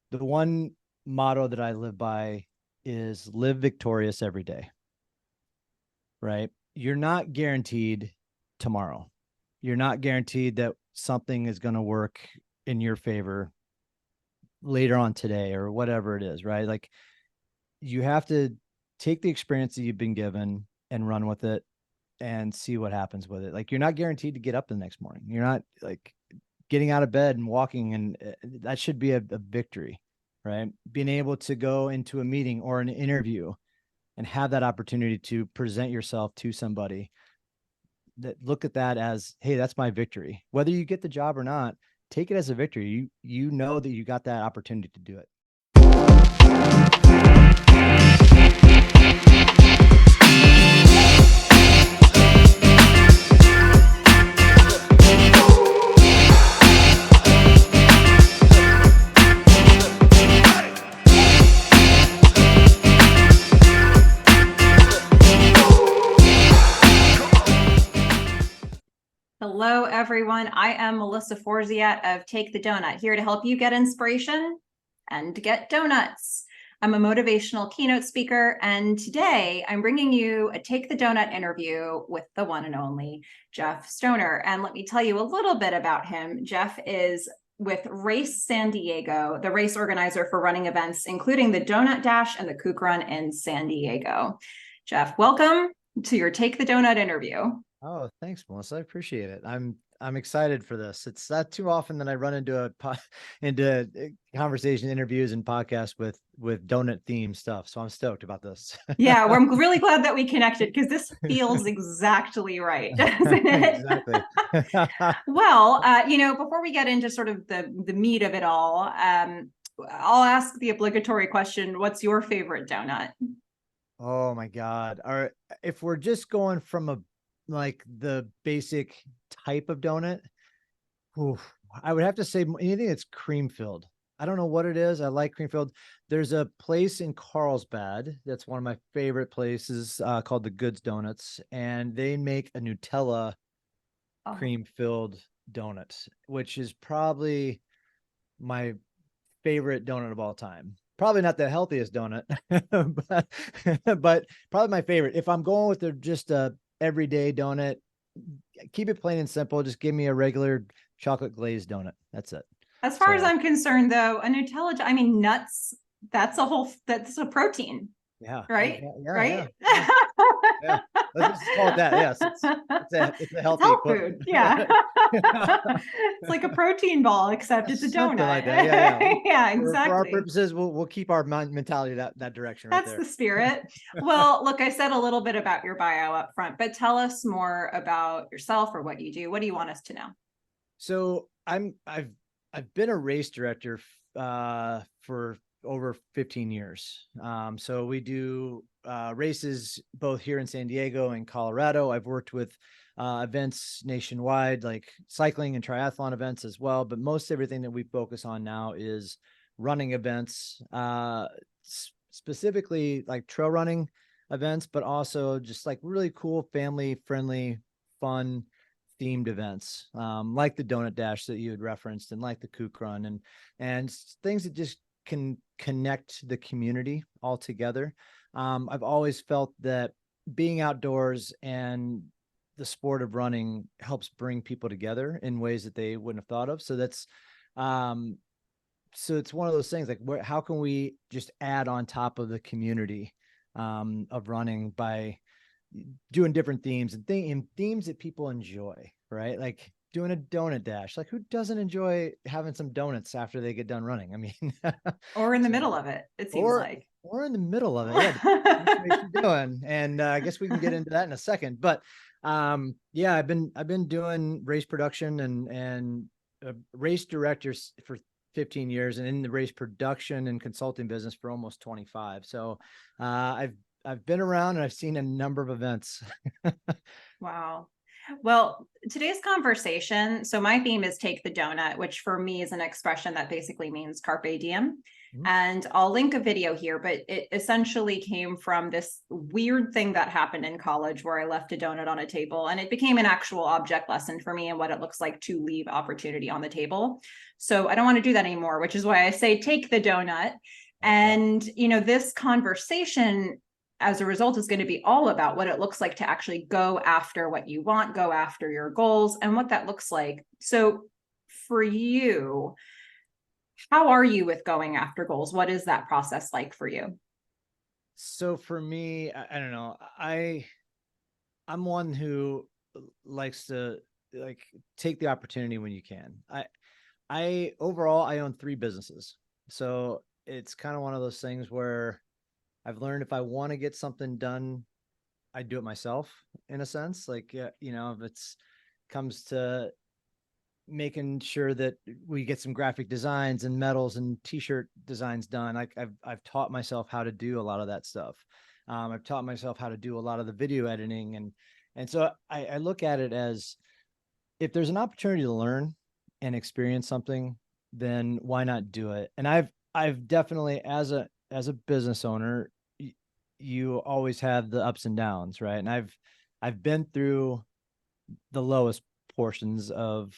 the one motto that I live by is live victorious every day, right? You're not guaranteed tomorrow. You're not guaranteed that something is going to work in your favor later on today or whatever it is, right? Like you have to take the experience that you've been given and run with it and see what happens with it. Like you're not guaranteed to get up the next morning. You're not like getting out of bed and walking, and that should be a victory, right? Being able to go into a meeting or an interview and have that opportunity to present yourself to somebody, that look at that as, hey, that's my victory. Whether you get the job or not, take it as a victory. You know that you got that opportunity to do it. Hello, everyone. I am Melissa Forziat of Take the Doughnut, here to help you get inspiration and get donuts. I'm a motivational keynote speaker, and today I'm bringing you a Take the Doughnut interview with the one and only Jeff Stoner. And let me tell you a little bit about him. Jeff is with Race San Diego, the race organizer for running events, including the Doughnut Dash and the Kook Run in San Diego. Jeff, welcome to your Take the Doughnut interview. Oh, thanks, Melissa. I appreciate it. I'm excited for this. It's not too often that I run into into conversation interviews and podcasts with donut themed stuff. So I'm stoked about this. Yeah, I'm really glad that we connected, because this feels exactly right, doesn't it? Exactly. Well, before we get into sort of the meat of it all, I'll ask the obligatory question: what's your favorite donut? Oh my God. If we're just going from like the basic type of donut, I would have to say anything that's cream filled. I don't know what it is. I like cream filled. There's a place in Carlsbad that's one of my favorite places, called the Goods Donuts, and they make a Nutella cream filled donut, which is probably my favorite donut of all time. Probably not the healthiest donut, but probably my favorite. If I'm going with just a everyday donut, keep it plain and simple. Just give me a regular chocolate glazed donut. That's it. As far as I'm concerned, though, a Nutella, I mean, nuts, that's a protein. Yeah. Right? Yeah, right? Yeah. Yeah. Let's just call it that. Yes. It's a healthy food. Yeah. It's like a protein ball, except it's a donut. Something like that. Yeah. Yeah, For our exactly. purposes, we'll keep our mentality that direction right That's there. the spirit. Well, look, I said a little bit about your bio up front, but tell us more about yourself or what you do. What do you want us to know? So I've been a race director for over 15 years. So we do races both here in San Diego and Colorado. I've worked with events nationwide, like cycling and triathlon events as well. But most everything that we focus on now is running events, specifically like trail running events, but also just like really cool, family friendly, fun themed events, like the Doughnut Dash that you had referenced, and like the Kook Run, and things that just can connect the community all together. I've always felt that being outdoors and the sport of running helps bring people together in ways that they wouldn't have thought of. So it's one of those things like, how can we just add on top of the community of running by doing different themes and themes that people enjoy, right? Like doing a donut dash. Like who doesn't enjoy having some donuts after they get done running? I mean, or in the middle of it, it seems like. Or in the middle of it. Yeah. What you're doing. And I guess we can get into that in a second. But yeah, I've been doing race production and race directors for 15 years, and in the race production and consulting business for almost 25. So I've been around and I've seen a number of events. Wow. Well, today's conversation, so my theme is Take the Donut, which for me is an expression that basically means carpe diem. Mhm. And I'll link a video here, but it essentially came from this weird thing that happened in college where I left a donut on a table, and it became an actual object lesson for me and what it looks like to leave opportunity on the table. So I don't want to do that anymore, which is why I say take the donut. Okay. And, this conversation as a result is going to be all about what it looks like to actually go after what you want, go after your goals, and what that looks like. So for you, how are you with going after goals? What is that process like for you? So for me, I don't know. I'm one who likes to like take the opportunity when you can. I overall I own 3 businesses. So it's kind of one of those things where I've learned if I want to get something done, I do it myself in a sense. Like if it's comes to making sure that we get some graphic designs and medals and t-shirt designs done. Like I've taught myself how to do a lot of that stuff. I've taught myself how to do a lot of the video editing, and so I look at it as if there's an opportunity to learn and experience something, then why not do it? And I've definitely as a business owner, you always have the ups and downs, right? And I've been through the lowest portions of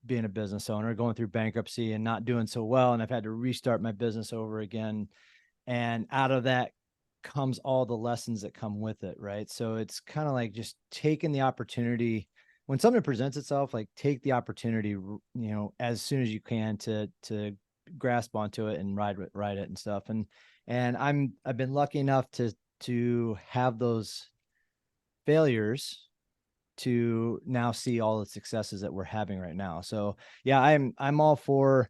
being a business owner, going through bankruptcy and not doing so well. And I've had to restart my business over again. And out of that comes all the lessons that come with it. Right. So it's kind of like just taking the opportunity when something presents itself, like take the opportunity, as soon as you can to grasp onto it and ride it and stuff. And I've been lucky enough to have those failures to now see all the successes that we're having right now. So yeah, I'm all for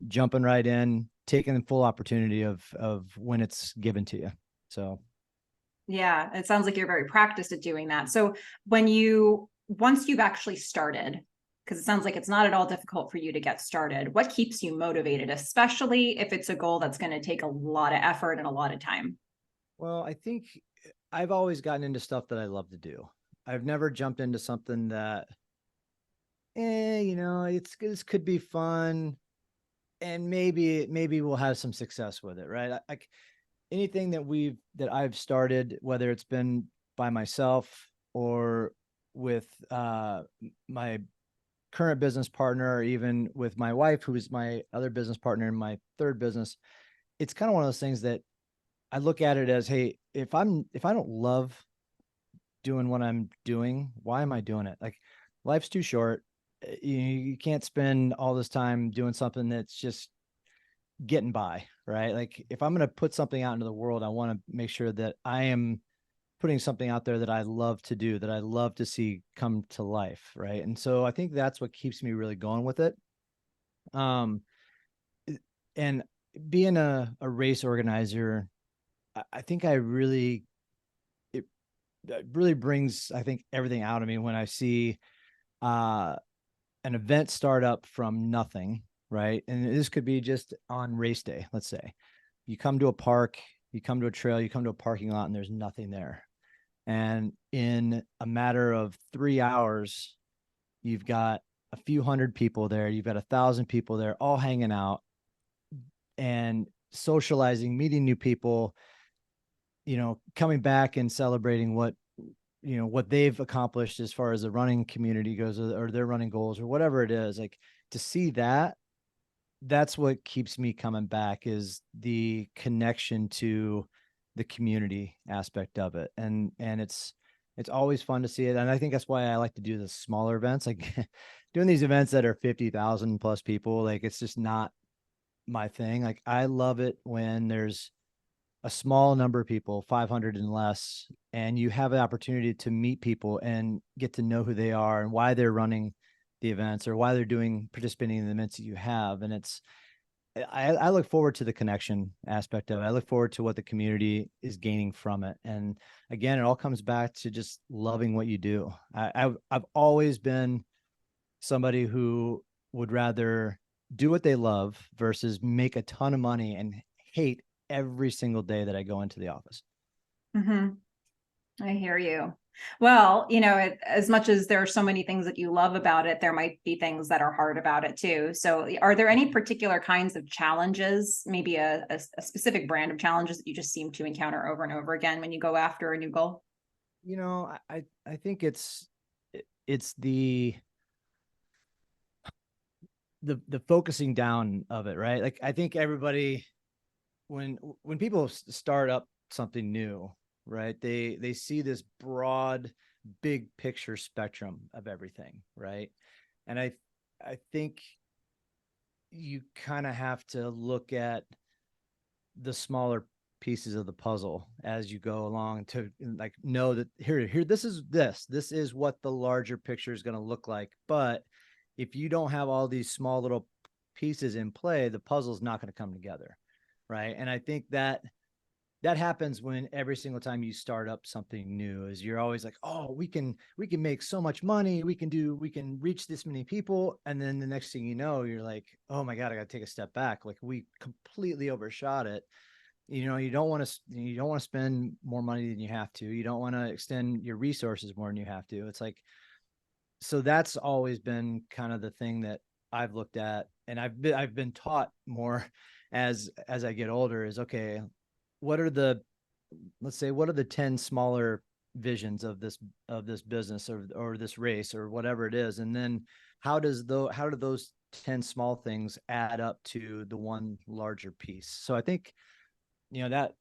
jumping right in, taking the full opportunity of when it's given to you. So Yeah, it sounds like you're very practiced at doing that. So once you've actually started, because it sounds like it's not at all difficult for you to get started, what keeps you motivated, especially if it's a goal that's going to take a lot of effort and a lot of time? well, I think I've always gotten into stuff that I love to do. I've never jumped into something that it's this could be fun and maybe we'll have some success with it, right? Like anything that I've started, whether it's been by myself or with my current business partner, or even with my wife, who is my other business partner in my third business, it's kind of one of those things that I look at it as, hey, if I don't love doing what I'm doing, why am I doing it? Like life's too short. You can't spend all this time doing something that's just getting by, right? Like if I'm going to put something out into the world, I want to make sure that I am putting something out there that I love to do, that I love to see come to life, right? And so I think that's what keeps me really going with it. Um, and being a race organizer, I think it really brings, I think, everything out of me when I see uh, an event start up from nothing, right? And this could be just on race day. Let's say you come to a park, you come to a trail, you come to a parking lot, and there's nothing there. And in a matter of 3 hours, you've got a few hundred people there, you've got 1,000 people there, all hanging out and socializing, meeting new people, coming back and celebrating what they've accomplished as far as the running community goes, or their running goals or whatever it is. Like to see that's what keeps me coming back, is the connection to the community aspect of it. And it's always fun to see it. And I think that's why I like to do the smaller events, like doing these events that are 50,000 plus people. Like it's just not my thing. Like I love it when there's a small number of people, 500 and less, and you have the opportunity to meet people and get to know who they are and why they're running the events or why they're participating in the events that you have. And I look forward to the connection aspect of it. I look forward to what the community is gaining from it. And again, it all comes back to just loving what you do. I've always been somebody who would rather do what they love versus make a ton of money and hate every single day that I go into the office. Mm-hmm. I hear you. Well, as much as there are so many things that you love about it, there might be things that are hard about it too. So, are there any particular kinds of challenges, maybe a specific brand of challenges that you just seem to encounter over and over again when you go after a new goal? I think it's the focusing down of it, right? Like I think everybody, when people start up something new, right, they see this broad big picture spectrum of everything, right? And I think you kind of have to look at the smaller pieces of the puzzle as you go along to like know that here this is what the larger picture is going to look like. But if you don't have all these small little pieces in play, the puzzle's not going to come together, right? And I think that happens when every single time you start up something new is you're always like, oh, we can make so much money, we can reach this many people, and then the next thing you know, you're like, oh my god, I got to take a step back, like we completely overshot it. You don't want to spend more money than you have to. You don't want to extend your resources more than you have to. It's like, so that's always been kind of the thing that I've looked at, and I've been taught more as I get older is, okay, what are the let's say what are the 10 smaller visions of this business or this race or whatever it is, and then how do those 10 small things add up to the one larger piece? So I think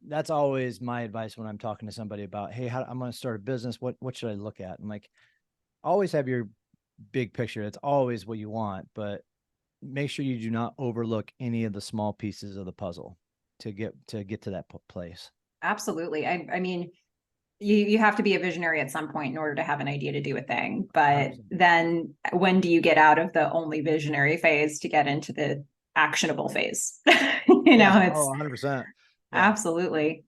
that's always my advice when I'm talking to somebody about, hey, I'm going to start a business, what should I look at? I'm like, always have your big picture. It's always what you want, but make sure you do not overlook any of the small pieces of the puzzle to get to that place. Absolutely. I mean, you have to be a visionary at some point in order to have an idea to do a thing. But 100%. then when do you get out of the only visionary phase to get into the actionable phase? Yeah. Oh, It's 100%. Yeah. absolutely.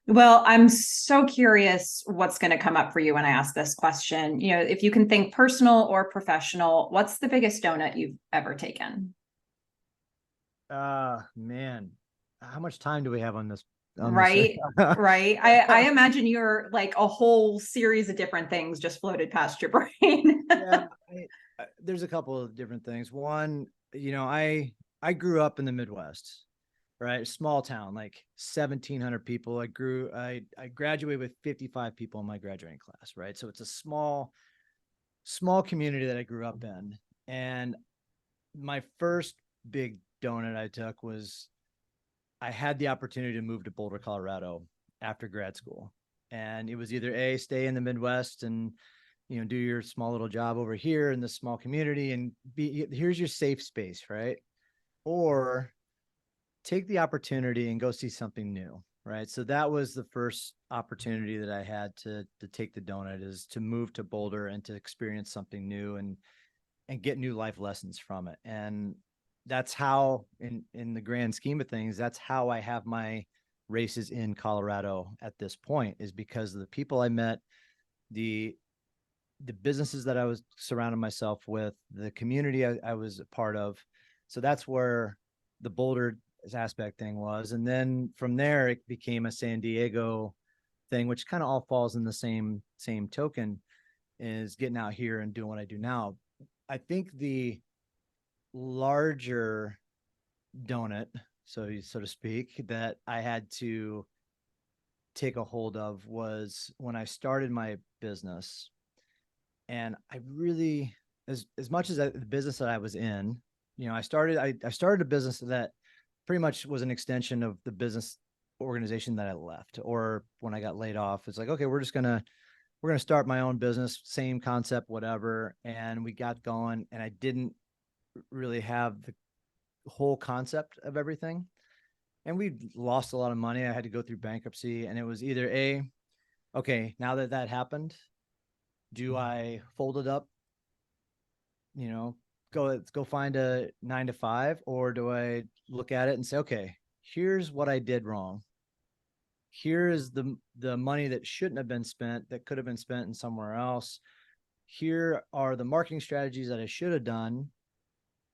Well, I'm so curious what's going to come up for you when I ask this question. If you can think personal or professional, what's the biggest donut you've ever taken? Man, how much time do we have on this? Right. Right. I imagine you're like a whole series of different things just floated past your brain. Yeah, there's a couple of different things. One, I grew up in the Midwest, right? Small town, like 1,700 people. I graduated with 55 people in my graduating class, right? So it's a small community that I grew up in. And my first big donut I took was I had the opportunity to move to Boulder, Colorado after grad school. And it was either A, stay in the Midwest and do your small little job over here in this small community and here's your safe space, right? Or take the opportunity and go see something new, right? So that was the first opportunity that I had to take the donut, is to move to Boulder and to experience something new and get new life lessons from it. And that's how, in the grand scheme of things, that's how I have my races in Colorado at this point, is because of the people I met, the businesses that I was surrounding myself with, the community I was a part of. So that's where the Boulder aspect thing was. And then from there, it became a San Diego thing, which kind of all falls in the same token, is getting out here and doing what I do now. I think the larger donut, so to speak, that I had to take a hold of was when I started my business. And I really, as much as the business that I was in, I started a business that pretty much was an extension of the business organization that I left. Or when I got laid off, it's like, okay, we're gonna start my own business, same concept, whatever. And we got going, and I didn't really have the whole concept of everything. And we lost a lot of money. I had to go through bankruptcy, and it was either okay, now that happened, do I fold it up, go find a 9 to 5, or do I look at it and say, okay, here's what I did wrong. Here is the money that shouldn't have been spent, that could have been spent in somewhere else. Here are the marketing strategies that I should have done,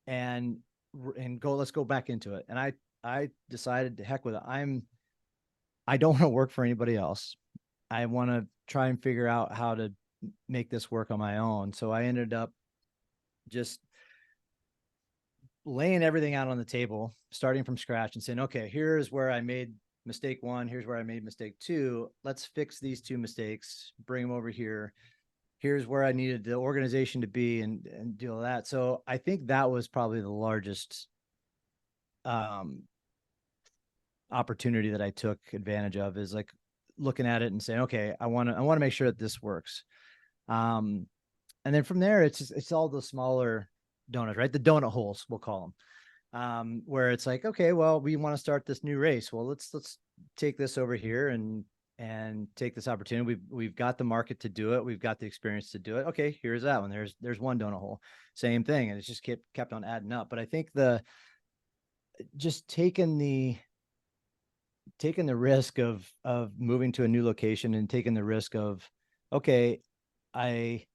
and let's go back into it. And I decided, to heck with it. I don't want to work for anybody else. I want to try and figure out how to make this work on my own. So I ended up just laying everything out on the table, starting from scratch and saying, okay, here's where I made mistake one. Here's where I made mistake two. Let's fix these two mistakes, bring them over here. Here's where I needed the organization to be and do all that. So I think that was probably the largest opportunity that I took advantage of, is like looking at it and saying, okay, I want to make sure that this works. And then from there, it's all the smaller donuts, right? The donut holes, we'll call them, where it's like, okay, well, we want to start this new race. Well, let's take this over here and take this opportunity. We've got the market to do it. We've got the experience to do it. Okay, here's that one. There's one donut hole, same thing. And it's just kept on adding up. But I think just taking the risk of moving to a new location and taking the risk of, okay, I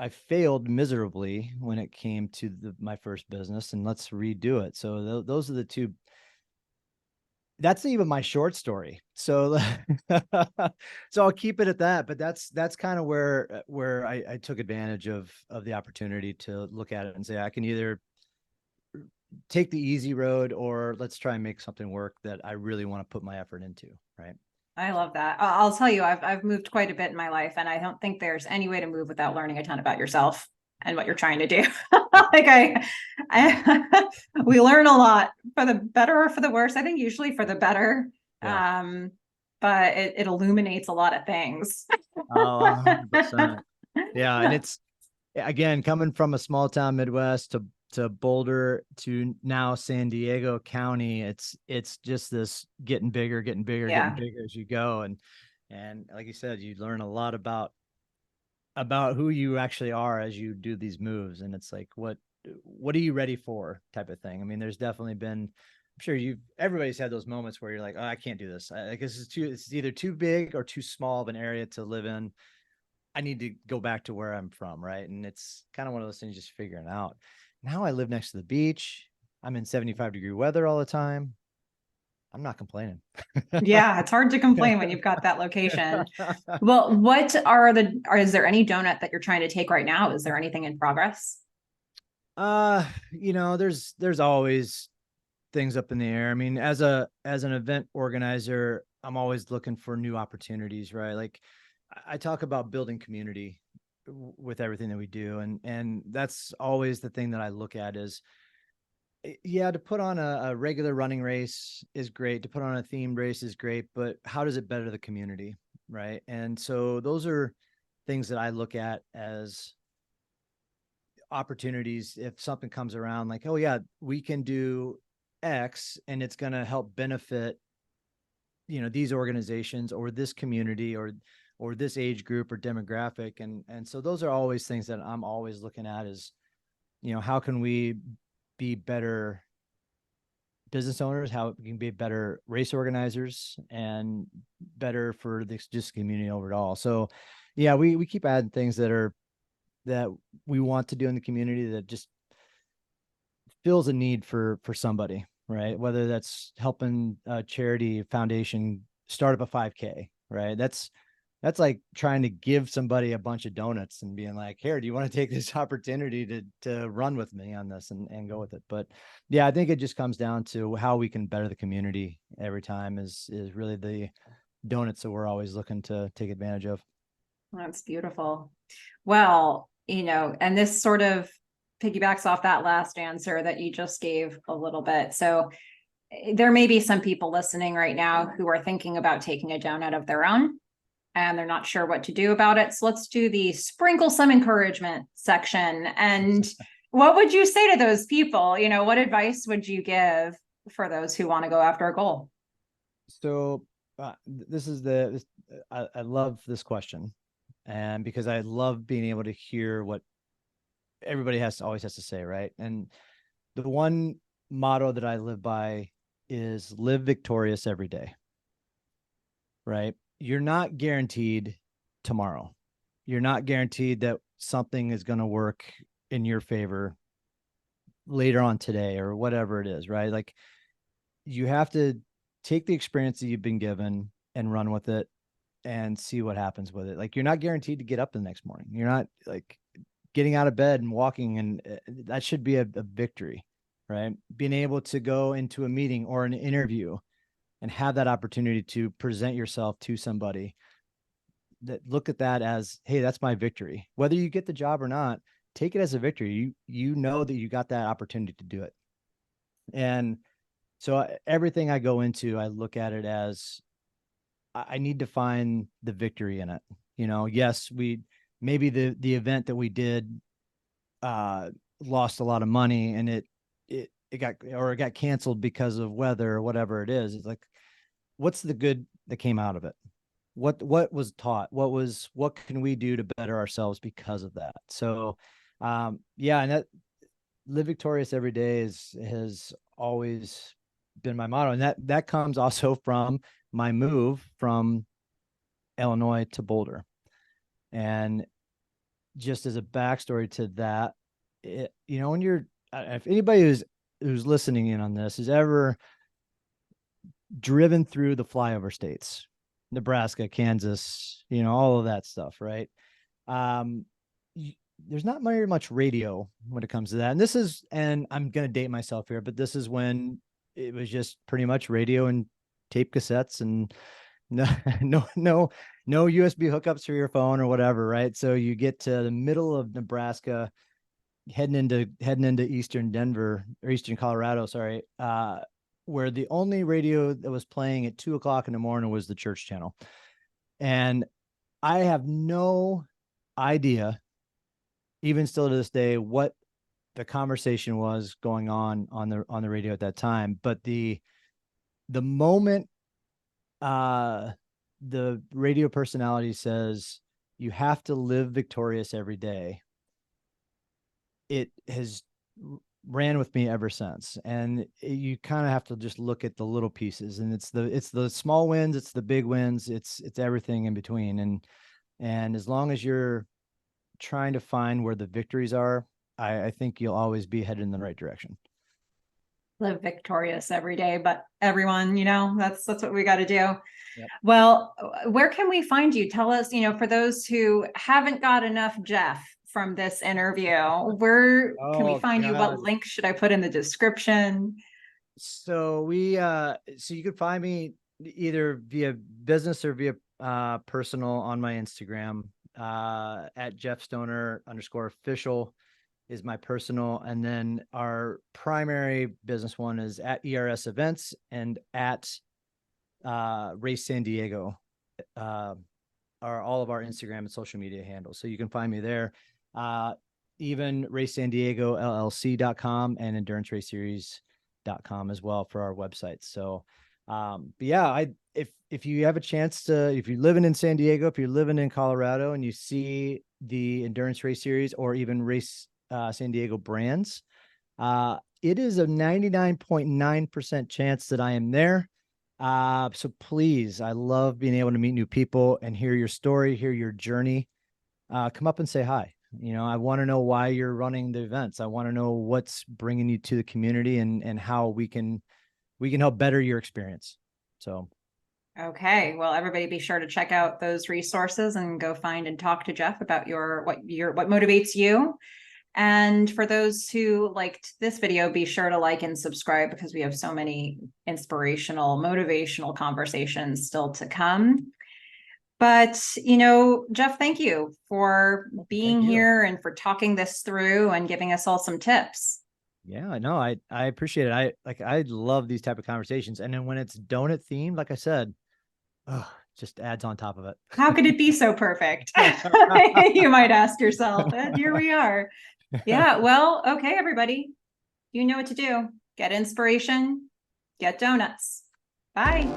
failed miserably when it came to my first business, and let's redo it. So those are the two. That's even my short story. So, so I'll keep it at that. But that's kind of where I took advantage of the opportunity to look at it and say, I can either take the easy road, or let's try and make something work that I really want to put my effort into. Right. I love that. I'll tell you, I've moved quite a bit in my life, and I don't think there's any way to move without learning a ton about yourself and what you're trying to do. Like we learn a lot, for the better or for the worse. I think usually for the better. Yeah. But it illuminates a lot of things. Oh, 100%. Yeah. And it's, again, coming from a small town Midwest to Boulder to now San Diego County, it's just this getting bigger, getting Yeah. bigger as you go. And like you said, you learn a lot about who you actually are as you do these moves. And it's like, what are you ready for, type of thing. I mean, there's definitely been, I'm sure everybody's had those moments where you're like, oh, I can't do this. I guess it's either too big or too small of an area to live in. I need to go back to where I'm from. Right. And it's kind of one of those things, just figuring out. Now I live next to the beach. I'm in 75-degree weather all the time. I'm not complaining. Yeah, it's hard to complain when you've got that location. Well, is there any donut that you're trying to take right now? Is there anything in progress? There's always things up in the air. I mean, as an event organizer, I'm always looking for new opportunities, right? Like I talk about building community with everything that we do. And that's always the thing that I look at is, yeah, to put on a regular running race is great. To put on a themed race is great, but how does it better the community? Right. And so those are things that I look at as opportunities. If something comes around like, oh yeah, we can do X and it's going to help benefit, these organizations or this community or this age group or demographic. And so those are always things that I'm always looking at is, how can we be better business owners, how we can be better race organizers, and better for this just community overall. So yeah, we keep adding things that we want to do in the community that just fills a need for somebody, right? Whether that's helping a charity foundation start up a 5K, right? That's like trying to give somebody a bunch of donuts and being like, here, do you want to take this opportunity to run with me on this and go with it? But yeah, I think it just comes down to how we can better the community every time is really the donuts that we're always looking to take advantage of. That's beautiful. Well, and this sort of piggybacks off that last answer that you just gave a little bit. So there may be some people listening right now who are thinking about taking a donut of their own, and they're not sure what to do about it. So let's do the sprinkle some encouragement section. And what would you say to those people? What advice would you give for those who want to go after a goal? So I love this question, and because I love being able to hear what everybody always has to say, right? And the one motto that I live by is live victorious every day, right? You're not guaranteed tomorrow. You're not guaranteed that something is going to work in your favor later on today or whatever it is, right? Like you have to take the experience that you've been given and run with it. and see what happens with it. Like, you're not guaranteed to get up the next morning. You're not like getting out of bed and walking, and that should be a victory, right? Being able to go into a meeting or an interview and have that opportunity to present yourself to somebody, that look at that as, hey, that's my victory. Whether you get the job or not, take it as a victory. You know that you got that opportunity to do it. And so everything I go into, I look at it as, I need to find the victory in it. Yes, maybe the event that we did lost a lot of money, and it got canceled because of weather or whatever it is. It's like, what's the good that came out of it? What was taught? What can we do to better ourselves because of that? So, yeah, and that live victorious every day has always been my motto, and that comes also from my move from Illinois to Boulder. And just as a backstory to that, when you're, if anybody who's listening in on this has ever driven through the flyover states, Nebraska, Kansas, all of that stuff, right? There's not very much radio when it comes to that. And I'm going to date myself here, but this is when it was just pretty much radio and tape cassettes, and no USB hookups for your phone or whatever, right? So you get to the middle of Nebraska, heading into eastern Denver, or eastern Colorado, sorry, where the only radio that was playing at 2:00 in the morning was the church channel. And I have no idea, even still to this day, what the conversation was going on the radio at that time. But the moment the radio personality says, you have to live victorious every day, it has ran with me ever since. And you kind of have to just look at the little pieces, and it's the small wins, it's the big wins, it's everything in between. And as long as you're trying to find where the victories are, I think you'll always be headed in the right direction. Live victorious every day, but everyone, that's what we got to do. Yep. Well, where can we find you? Tell us, for those who haven't got enough Jeff from this interview, where can we find you? What link should I put in the description? So you could find me either via business or via personal on my Instagram, at JeffStoner_official is my personal. And then our primary business one is at ERS Events and at Race San Diego, are all of our Instagram and social media handles. So you can find me there. Even Race San Diego LLC.com and EnduranceRaceSeries.com as well for our websites. So, but yeah, if you have a chance to, if you're living in San Diego, if you're living in Colorado and you see the Endurance Race Series or even Race San Diego brands, it is a 99.9% chance that I am there. So please, I love being able to meet new people and hear your story, hear your journey. Come up and say hi. I want to know why you're running the events. I want to know what's bringing you to the community and how we can help better your experience. So. Okay. Well, everybody be sure to check out those resources and go find and talk to Jeff about what motivates you. And for those who liked this video, be sure to like and subscribe, because we have so many inspirational, motivational conversations still to come. But, Jeff, thank you for being here and for talking this through and giving us all some tips. Yeah, no, I appreciate it. I love these type of conversations. And then when it's donut themed, like I said, just adds on top of it. How could it be so perfect? You might ask yourself, and here we are. Yeah, well, okay, everybody, you know what to do. Get inspiration, get donuts. Bye.